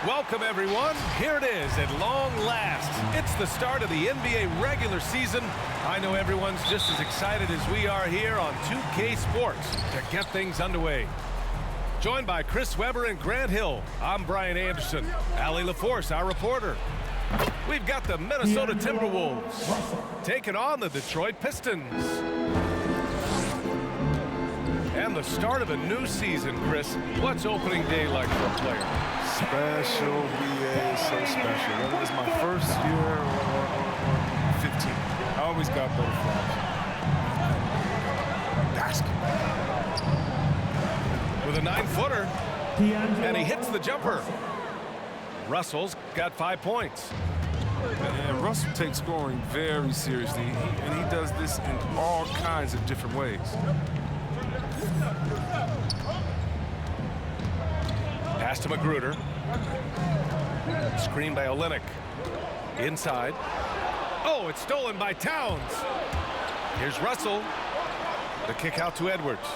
Welcome, everyone. Here it is at long last. It's the start of the NBA regular season. I know everyone's just as excited as we are here on 2K Sports to get things underway. Joined by Chris Webber and Grant Hill, I'm Brian Anderson. Allie LaForce, our reporter. We've got the Minnesota Timberwolves taking on the Detroit Pistons. And the start of a new season, Chris. What's opening day like for a player? Special, BA, so special. Whether it's my first year or 15, I always got butterflies. Basketball. With a 9-footer, and he hits the jumper. Russell's got 5 points. And Russell takes scoring very seriously, and he does this in all kinds of different ways. Pass to Magruder. Screen by Olynyk. Inside. Oh, it's stolen by Towns. Here's Russell. The kick out to Edwards.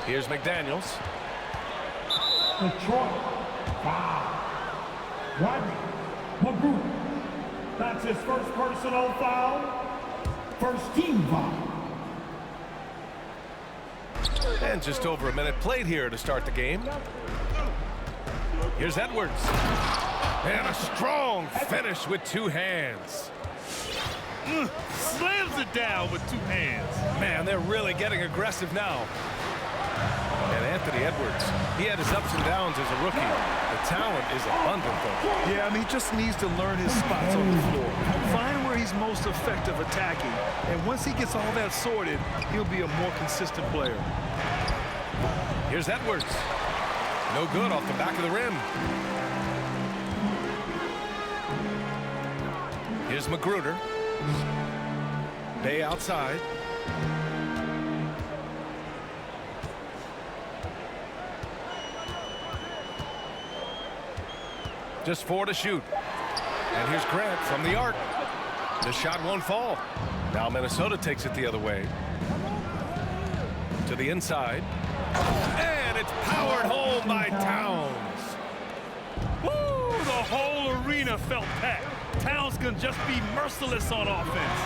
Here's McDaniels. Detroit. Foul. Magruder. That's his first personal foul. First team foul. And just over a minute played here to start the game. Here's Edwards. And a strong finish with 2 hands. Slams it down with 2 hands. Man, they're really getting aggressive now. And Anthony Edwards, he had his ups and downs as a rookie. The talent is abundant, though. Yeah, I mean, he just needs to learn his spots on the floor. Find where he's most effective attacking. And once he gets all that sorted, he'll be a more consistent player. Here's Edwards. No good off the back of the rim. Here's Magruder. Bay outside. Just 4 to shoot. And here's Grant from the arc. The shot won't fall. Now Minnesota takes it the other way. To the inside. And it's powered home by Towns. Woo! The whole arena felt packed. Towns can just be merciless on offense.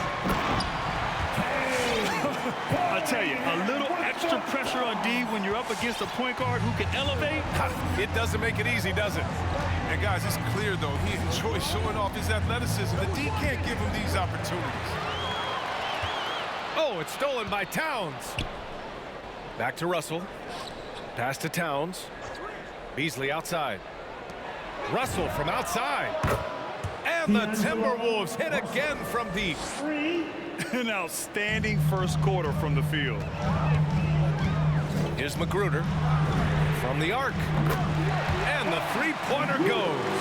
I tell you, a little extra pressure on D when you're up against a point guard who can elevate. It doesn't make it easy, does it? And guys, it's clear, though, he enjoys showing off his athleticism. The D can't give him these opportunities. Oh, it's stolen by Towns. Back to Russell. Pass to Towns. Beasley outside. Russell from outside. And the Timberwolves hit again from deep. An outstanding first quarter from the field. Here's Magruder from the arc. And the three-pointer goes.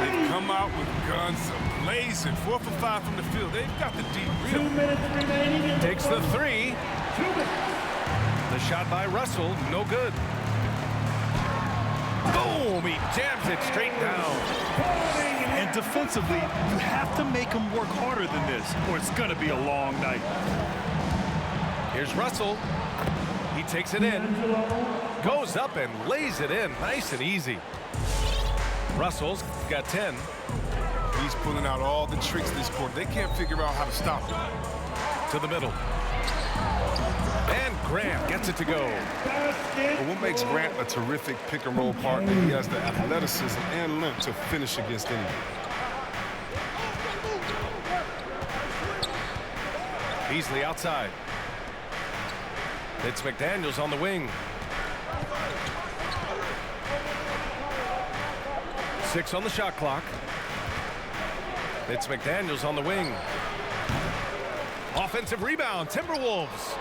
They've come out with guns blazing. 4 for 5 from the field. They've got the deep real. 2 minutes remaining. Takes the 3. The shot by Russell, no good. Boom! He jams it straight down. And defensively, you have to make him work harder than this, or it's going to be a long night. Here's Russell. He takes it in. Goes up and lays it in. Nice and easy. Russell's got 10. He's pulling out all the tricks this quarter. They can't figure out how to stop him. To the middle. And Grant gets it to go. But what makes Grant a terrific pick-and-roll partner, he has the athleticism and length to finish against anyone. Beasley outside. It's McDaniels on the wing. 6 on the shot clock. It's McDaniels on the wing. Offensive rebound, Timberwolves.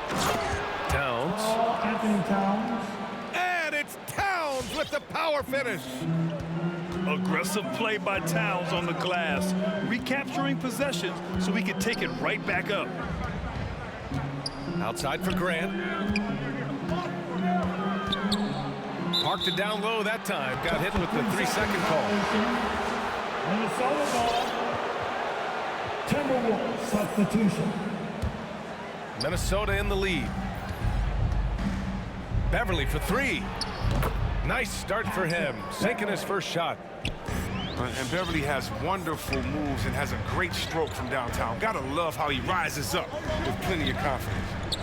Towns. Anthony Towns. And it's Towns with the power finish. Aggressive play by Towns on the glass, recapturing possessions so we can take it right back up. Outside for Grant. Parked it down low that time. Got hit with the 3-second call. Minnesota ball. Timberwolves substitution. Minnesota in the lead. Beverly for 3. Nice start for him, sinking his first shot. And Beverly has wonderful moves and has a great stroke from downtown. Gotta love how he rises up with plenty of confidence.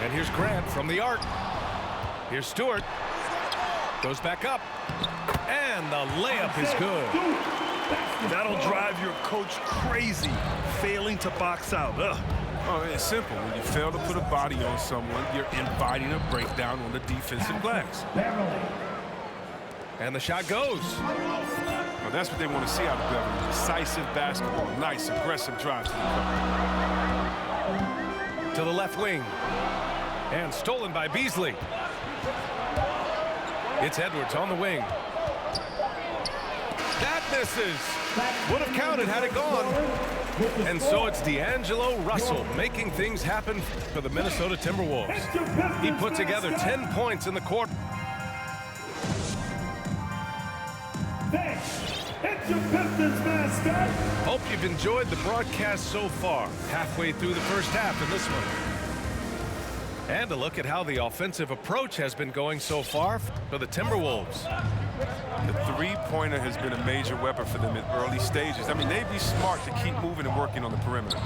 And here's Grant from the arc. Here's Stewart. Goes back up. And the layup is good. That'll drive your coach crazy, failing to box out. Ugh. Oh, it's simple. When you fail to put a body on someone, you're inviting a breakdown on the defensive glass. And the shot goes. Well, that's what they want to see out of Beverly. Decisive basketball. Nice, aggressive drive to the cup. To the left wing. And stolen by Beasley. It's Edwards on the wing. That misses. Would have counted had it gone. And so it's D'Angelo Russell making things happen for the Minnesota Timberwolves. He put together 10 points in the quarter. It's your Pistons mascot. Hope you've enjoyed the broadcast so far. Halfway through the first half in this one. And a look at how the offensive approach has been going so far for the Timberwolves. The three-pointer has been a major weapon for them in early stages. I mean, they'd be smart to keep moving and working on the perimeter.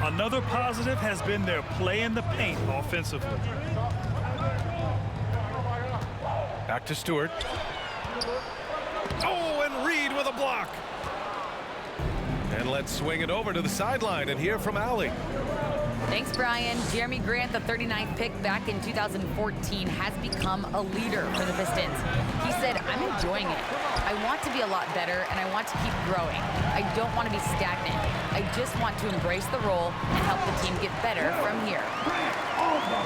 Another positive has been their play in the paint offensively. Back to Stewart. Oh, and Reed with a block. And let's swing it over to the sideline and hear from Allie. Thanks, Brian. Jeremy Grant, the 39th pick back in 2014, has become a leader for the Pistons. He said, I'm enjoying it. I want to be a lot better, and I want to keep growing. I don't want to be stagnant. I just want to embrace the role and help the team get better from here.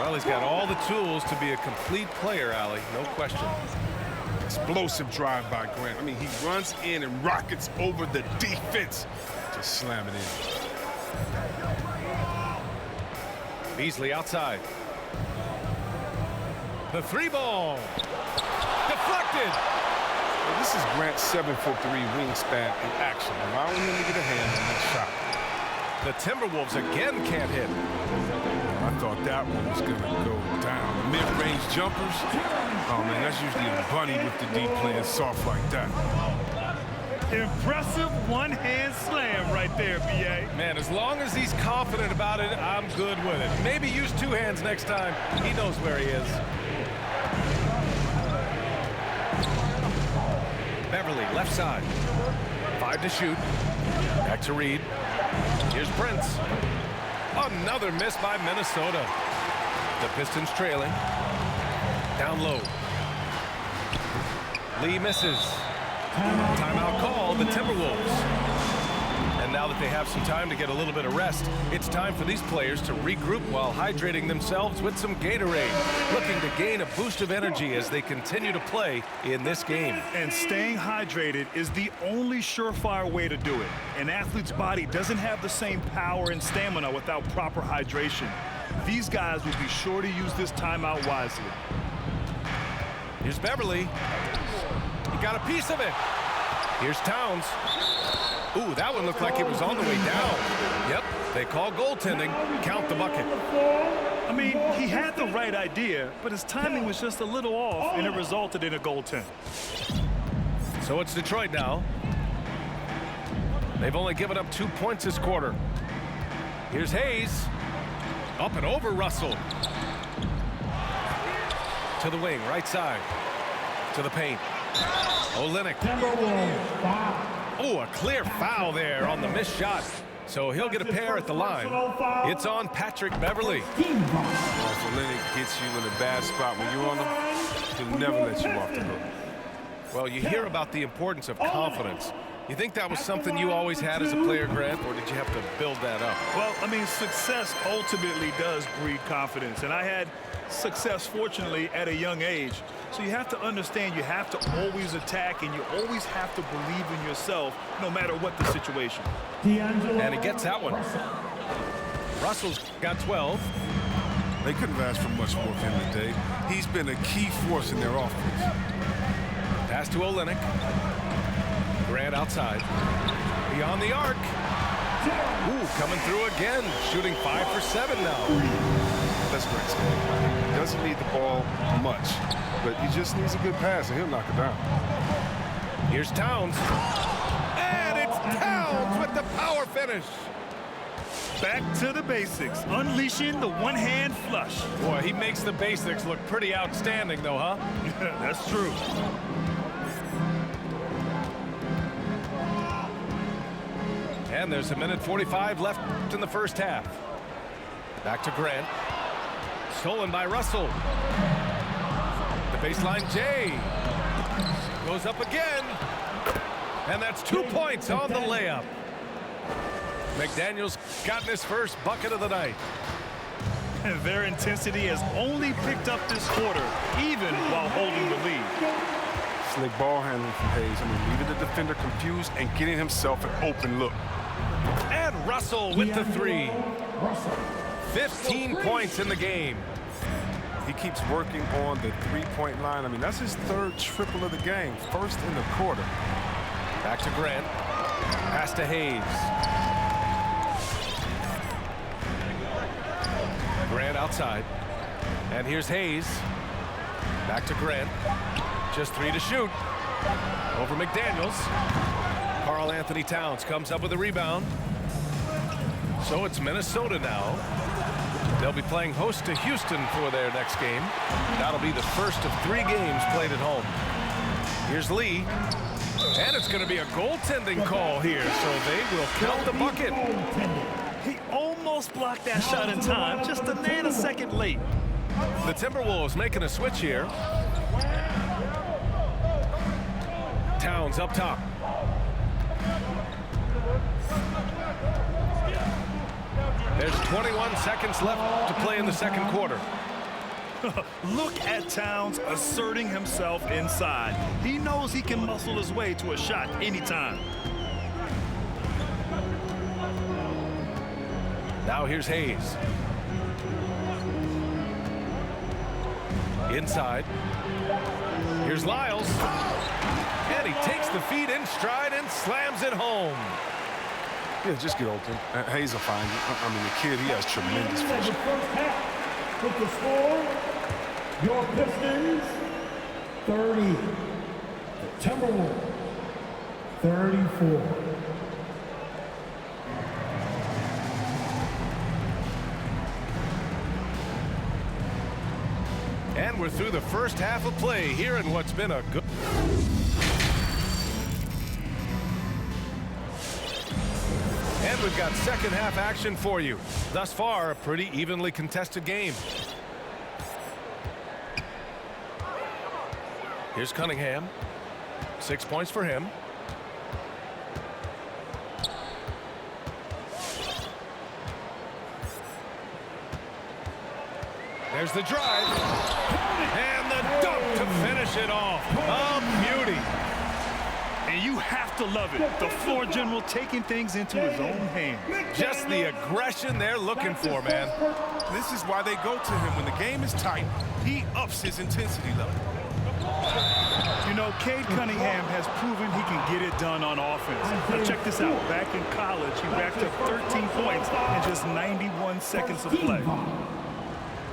Well, he's got all the tools to be a complete player, Allie. No question. Explosive drive by Grant. I mean, he runs in and rockets over the defense. Just slam it in. Beasley outside. The three ball. Deflected. Well, this is Grant's 7'3" wingspan in action, allowing him to get a hand on that shot. The Timberwolves again can't hit. I thought that one was going to go down. Mid-range jumpers. Oh, man, that's usually a bunny with the deep playing soft like that. Impressive one-hand slam right there, B.A. Man, as long as he's confident about it, I'm good with it. Maybe use two hands next time. He knows where he is. Beverly, left side. 5 to shoot. Back to Reed. Here's Prince. Another miss by Minnesota. The Pistons trailing. Down low. Lee misses. Timeout called, the Timberwolves. And now that they have some time to get a little bit of rest, it's time for these players to regroup while hydrating themselves with some Gatorade, looking to gain a boost of energy as they continue to play in this game. And staying hydrated is the only surefire way to do it. An athlete's body doesn't have the same power and stamina without proper hydration. These guys will be sure to use this timeout wisely. Here's Beverly. He got a piece of it. Here's Towns. Ooh, that one looked like it was on the way down. Yep, they call goaltending. Count the bucket. I mean, he had the right idea, but his timing was just a little off, and it resulted in a goaltend. So it's Detroit now. They've only given up 2 points this quarter. Here's Hayes. Up and over Russell. To the wing, right side. To the paint. Olynyk. Oh, a clear foul there on the missed shot. So he'll get a pair at the line. It's on Patrick Beverly. If Olynyk gets you in a bad spot when you're on him, he'll never let you off the hook. Well, you hear about the importance of confidence. You think that was something you always had as a player, Grant, or did you have to build that up? Well, I mean, success ultimately does breed confidence, and I had success, fortunately, at a young age. So you have to understand you have to always attack, and you always have to believe in yourself, no matter what the situation. And he gets that one. Russell's got 12. They couldn't have asked for much more of him today. He's been a key force in their offense. Pass to Olynyk. Grant outside. Beyond the arc. Ooh, coming through again. Shooting 5 for 7 now. That's great, Skate. He doesn't need the ball much, but he just needs a good pass, and he'll knock it down. Here's Towns. And it's Towns with the power finish. Back to the basics, unleashing the one-hand flush. Boy, he makes the basics look pretty outstanding, though, huh? That's true. And there's 1:45 left in the first half. Back to Grant. Stolen by Russell. The baseline, Jay. Goes up again. And that's 2 points on the layup. McDaniel's gotten his first bucket of the night. And their intensity has only picked up this quarter, even while holding the lead. Slick ball handling from Hayes. I mean, leaving the defender confused and getting himself an open look. And Russell with the three. 15 points in the game. He keeps working on the three-point line. I mean, that's his third triple of the game, first in the quarter. Back to Grant. Pass to Hayes. Grant outside. And here's Hayes. Back to Grant. Just 3 to shoot. Over McDaniels. Karl Anthony Towns comes up with a rebound. So it's Minnesota now. They'll be playing host to Houston for their next game. That'll be the first of 3 games played at home. Here's Lee. And it's going to be a goaltending call here, so they will count the bucket. He almost blocked that shot in time, just a nanosecond late. The Timberwolves making a switch here. Towns up top. There's 21 seconds left to play in the second quarter. Look at Towns asserting himself inside. He knows he can muscle his way to a shot anytime. Now here's Hayes. Inside. Here's Lyles. And he takes the feed in stride and slams it home. Yeah, just get open. Hayes will find you. I mean, the kid, he has tremendous The vision. first half with the score, your Pistons 30, the Timberwolves 34. And we're through the first half of play here in what's been a good... And we've got second half action for you. Thus far, a pretty evenly contested game. Here's Cunningham. 6 points for him. There's the drive. And the dunk to finish it off. A beauty. And you have to love it. The floor general taking things into his own hands. Just the aggression they're looking for, man. This is why they go to him. When the game is tight, he ups his intensity level. You know, Cade Cunningham has proven he can get it done on offense. Now check this out. Back in college, he racked up 13 points in just 91 seconds of play.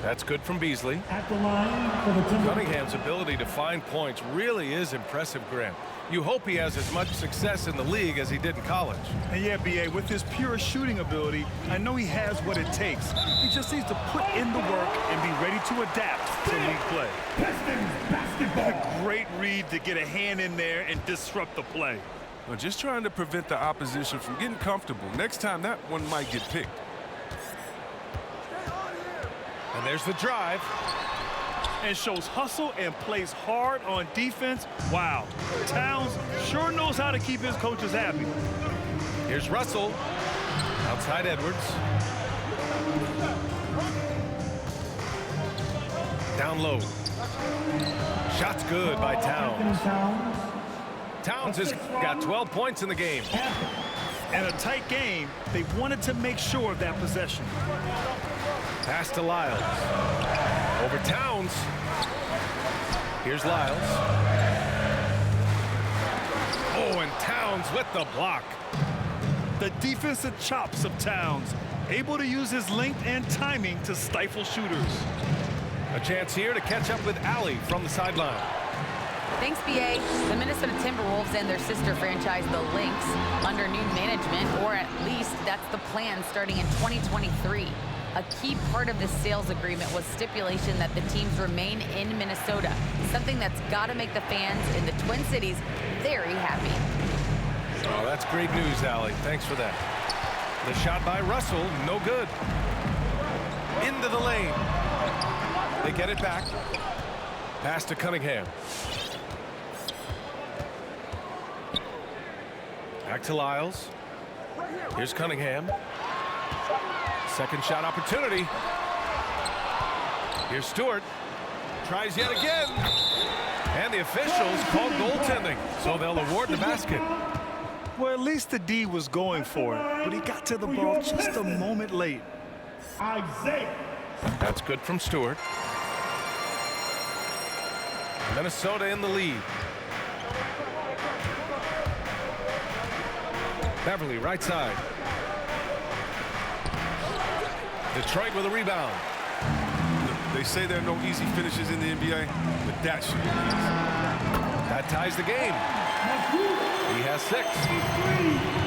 That's good from Beasley. At the line for the Timberwolves. Cunningham's ability to find points really is impressive, Grant. You hope he has as much success in the league as he did in college. And yeah, B.A., with his pure shooting ability, I know he has what it takes. He just needs to put in the work and be ready to adapt to league play. Pistons basketball. A great read to get a hand in there and disrupt the play. Well, just trying to prevent the opposition from getting comfortable. Next time, that one might get picked. And there's the drive. And shows hustle and plays hard on defense. Wow. Towns sure knows how to keep his coaches happy. Here's Russell. Outside Edwards. Down low. Shot's good by Towns. Towns has got 12 points in the game. In a tight game, they wanted to make sure of that possession. Pass to Lyles. Over Towns. Here's Lyles. Oh, and Towns with the block. The defensive chops of Towns able to use his length and timing to stifle shooters. A chance here to catch up with Allie from the sideline. Thanks, BA. The Minnesota Timberwolves and their sister franchise, the Lynx, under new management, or at least that's the plan starting in 2023. A key part of this sales agreement was stipulation that the teams remain in Minnesota, something that's got to make the fans in the Twin Cities very happy. Oh, that's great news, Allie. Thanks for that. The shot by Russell, no good. Into the lane. They get it back. Pass to Cunningham. Back to Lyles. Here's Cunningham. Second shot opportunity. Here's Stewart. Tries yet again. And the officials called goaltending, so they'll award the basket. Well, at least the D was going for it, but he got to the ball just a moment late. Isaiah. That's good from Stewart. Minnesota in the lead. Beverly, right side. Detroit with a rebound. They say there are no easy finishes in the NBA, but that should be easy. That ties the game. He has 6.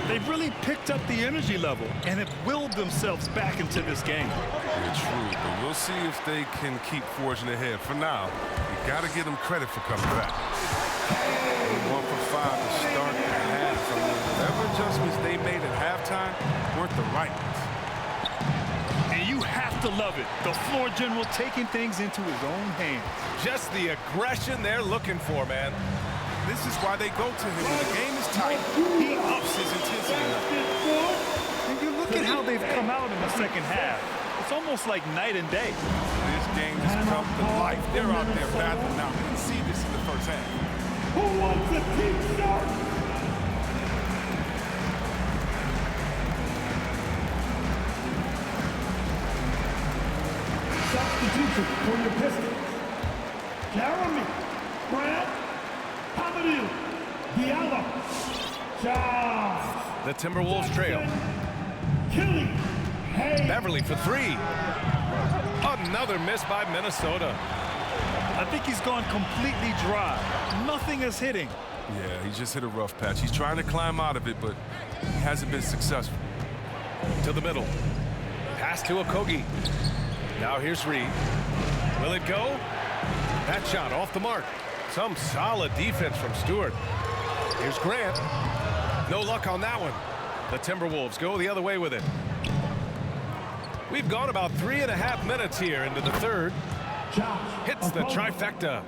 They've really picked up the energy level and have willed themselves back into this game. Yeah, true, but we'll see if they can keep forging ahead. For now, you got to give them credit for coming back. 1 for 5 to start the half. I mean, whatever adjustments they made at halftime weren't the right ones. And you have to love it. The floor general taking things into his own hands. Just the aggression they're looking for, man. This is why they go to him. When the game is tight, he ups his intensity. And you look at how they've come out in the second half. It's almost like night and day. This game has come to life. They're out there battling now. We didn't see this in the first half. Who wants a team start? Substitution for your Pistons. Jeremy Grant. Hamadou Diallo. Charles. The Timberwolves trail. Killy. Hayes. Beverly for 3. Another miss by Minnesota. I think he's gone completely dry. Nothing is hitting. Yeah, he just hit a rough patch. He's trying to climb out of it, but he hasn't been successful. To the middle. Pass to Okogie. Now here's Reed. Will it go? That shot off the mark. Some solid defense from Stewart. Here's Grant. No luck on that one. The Timberwolves go the other way with it. We've gone about 3.5 minutes here into the third. Hits the trifecta.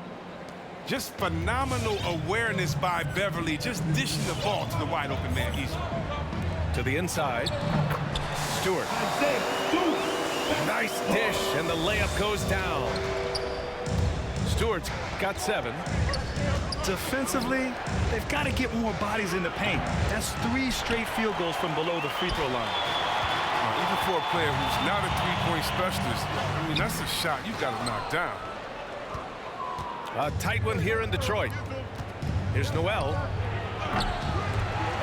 Just phenomenal awareness by Beverly, just dishing the ball to the wide open man easily. To the inside. Stewart. Nice dish, and the layup goes down. Stewart's got 7. Defensively, they've got to get more bodies in the paint. That's 3 straight field goals from below the free throw line. Even for a player who's not a three-point specialist, I mean, that's a shot you've got to knock down. A tight one here in Detroit. Here's Noel.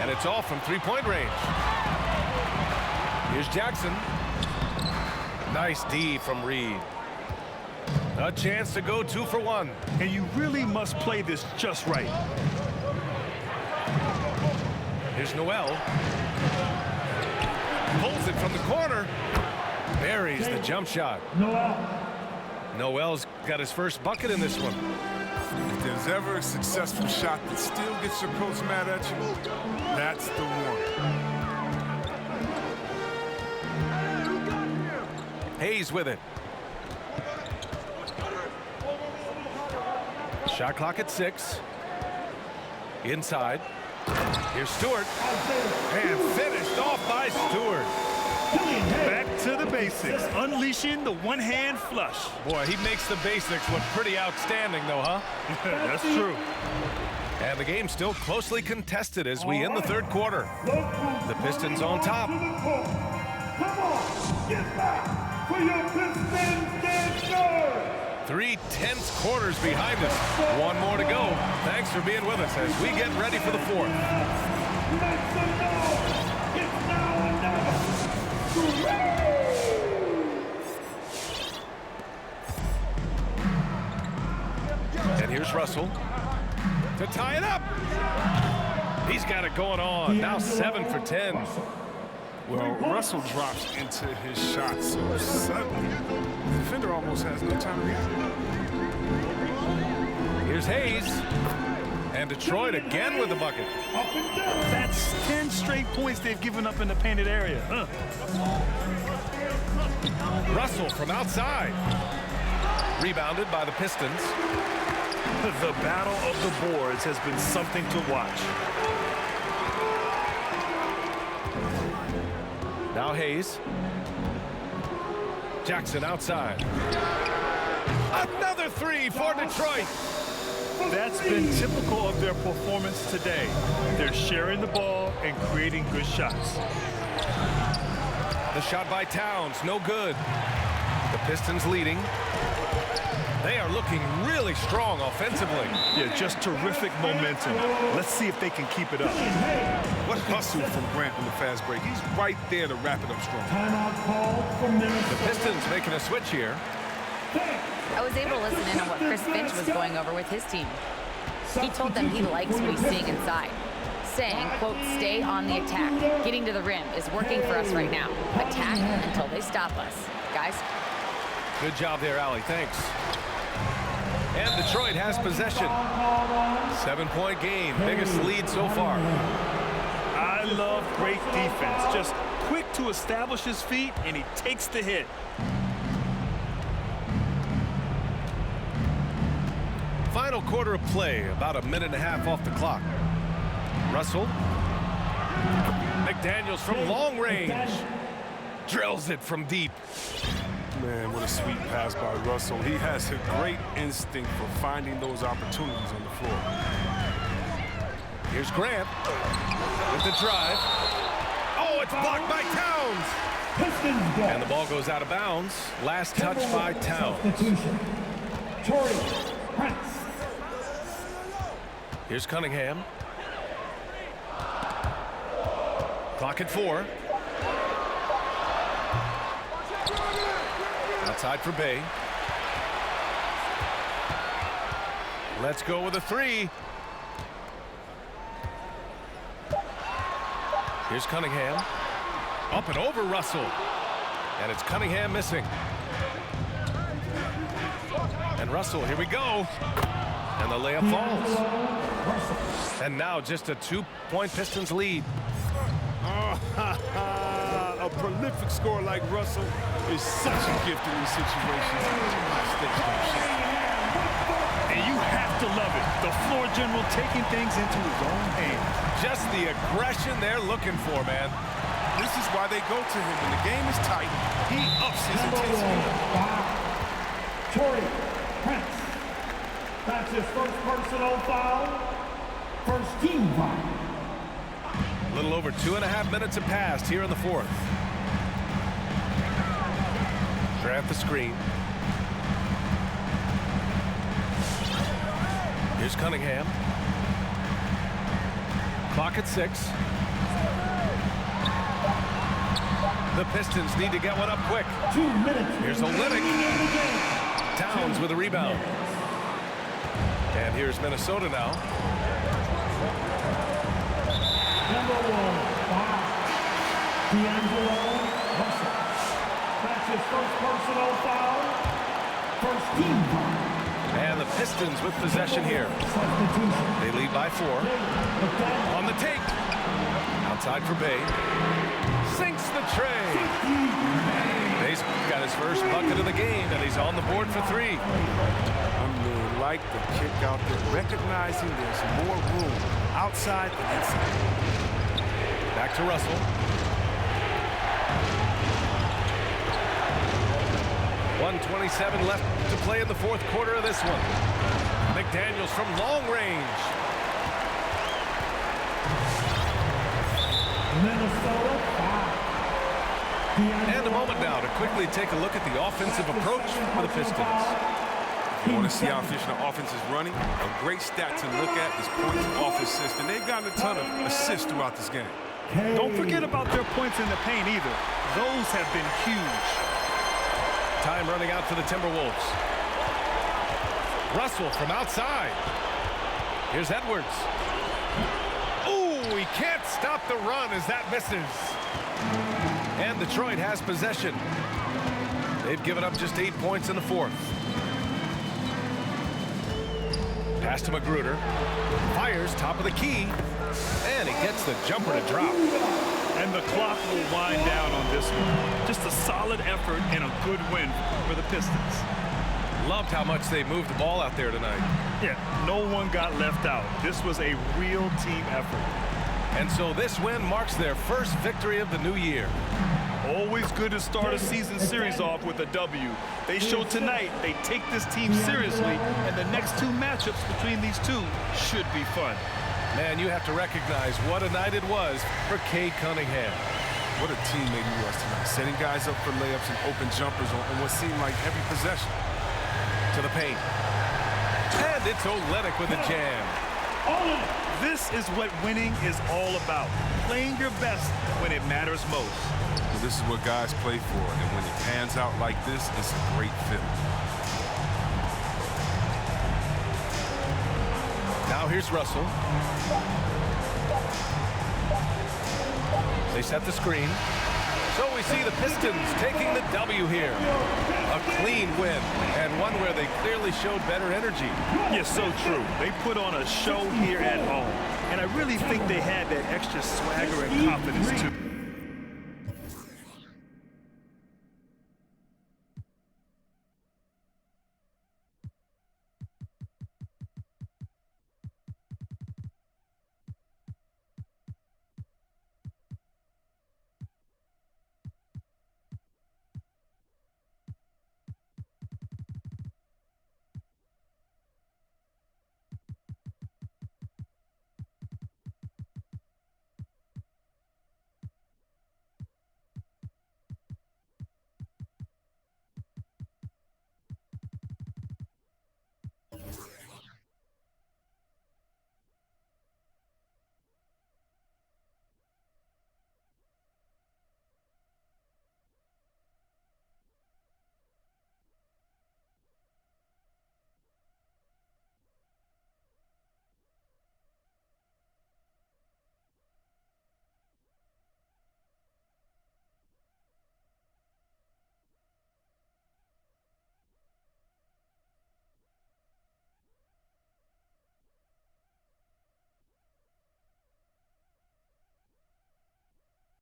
And it's off from 3-point range. Here's Jackson. Nice D from Reed. A chance to go 2 for 1. And you really must play this just right. Here's Noel. Pulls it from the corner. Buries the jump shot. Noel's got his first bucket in this one. If there's ever a successful shot that still gets your coach mad at you, that's the one. Hayes with it. Shot clock at 6. Inside. Here's Stewart. And finished off by Stewart. Back to the basics, unleashing the one-hand flush. Boy, he makes the basics look pretty outstanding, though, huh? That's true. And the game's still closely contested as we end the third quarter. The Pistons on top. Come on, get back for your Pistons dancers. 3 tense quarters behind us. 1 more to go. Thanks for being with us as we get ready for the fourth. Make some noise. It's now or never. Here's Russell to tie it up. He's got it going on. Now 7 for 10. Well, Russell drops into his shot so suddenly, the defender almost has no time to react. Here's Hayes. And Detroit again with the bucket. That's 10 straight points they've given up in the painted area. Russell from outside. Rebounded by the Pistons. The battle of the boards has been something to watch. Now Hayes. Jackson outside. Another three for Detroit. That's been typical of their performance today. They're sharing the ball and creating good shots. The shot by Towns, no good. The Pistons leading. They are looking really strong offensively. Yeah, just terrific momentum. Let's see if they can keep it up. What hustle from Grant on the fast break. He's right there to wrap it up strong. Timeout called for Minnesota. The Pistons making a switch here. I was able to listen in on what Chris Finch was going over with his team. He told them he likes what he's seeing inside, saying, quote, stay on the attack. Getting to the rim is working for us right now. Attack until they stop us. Guys? Good job there, Allie. Thanks. And Detroit has possession. 7-point game. Biggest lead so far. I love great defense. Just quick to establish his feet, and he takes the hit. Final quarter of play, about a minute and a half off the clock. Russell. McDaniels from long range. Drills it from deep. Man, what a sweet pass by Russell. He has a great instinct for finding those opportunities on the floor. Here's Grant with the drive. Oh, it's blocked by Towns. And the ball goes out of bounds. Last touch by Towns. Here's Cunningham. Clock at 4. Outside for Bay. Let's go with a 3. Here's Cunningham. Up and over Russell. And it's Cunningham missing. And Russell, here we go. And the layup falls. And now just a 2-point Pistons lead. A prolific scorer like Russell is such a gift in these situations. And you have to love it. The floor general taking things into his own hands. Just the aggression they're looking for, man. This is why they go to him. When the game is tight, he ups his intensity. Torrey Prince. That's his first personal foul. First team foul. A little over 2.5 minutes have passed here in the fourth. Grant the screen. Here's Cunningham. Clock at 6. The Pistons need to get one up quick. 2 minutes. Here's Olynyk. Towns with a rebound. And here's Minnesota now. Number 1, foul. D'Angelo Russell. That's his first personal foul. First team foul. And the Pistons with possession here. Substitution. They lead by 4. On the take. Outside for Bay. Sinks the tray. Bay's got his first bucket of the game, and he's on the board for 3. Like the kick out there, recognizing there's more room outside than inside. Back to Russell. 1:27 left to play in the fourth quarter of this one. McDaniels from long range. Minnesota foul. And a moment now to quickly take a look at the offensive approach for the Pistons. You want to see how efficient the offense is running? A great stat to look at is points off assist, and they've gotten a ton of assists throughout this game. Don't forget about their points in the paint either. Those have been huge. Time running out for the Timberwolves. Russell from outside. Here's Edwards. Ooh, he can't stop the run as that misses. And Detroit has possession. They've given up just 8 points in the fourth. Pass to Magruder. Fires top of the key. And he gets the jumper to drop. And the clock will wind down on this one. Just a solid effort and a good win for the Pistons. Loved how much they moved the ball out there tonight. Yeah, no one got left out. This was a real team effort. And so this win marks their first victory of the new year. Always good to start a season series off with a W. They showed tonight they take this team seriously, and the next two matchups between these two should be fun. Man, you have to recognize what a night it was for Cade Cunningham. What a teammate he was tonight, setting guys up for layups and open jumpers on what seemed like every possession. To the paint. And it's Olynyk with a jam. This is what winning is all about. Playing your best when it matters most. Well, this is what guys play for, and when it pans out like this, it's a great fit. Now here's Russell. They set the screen. So we see the Pistons taking the W here. A clean win, and one where they clearly showed better energy. Yes, so true. They put on a show here at home, and I really think they had that extra swagger and confidence too.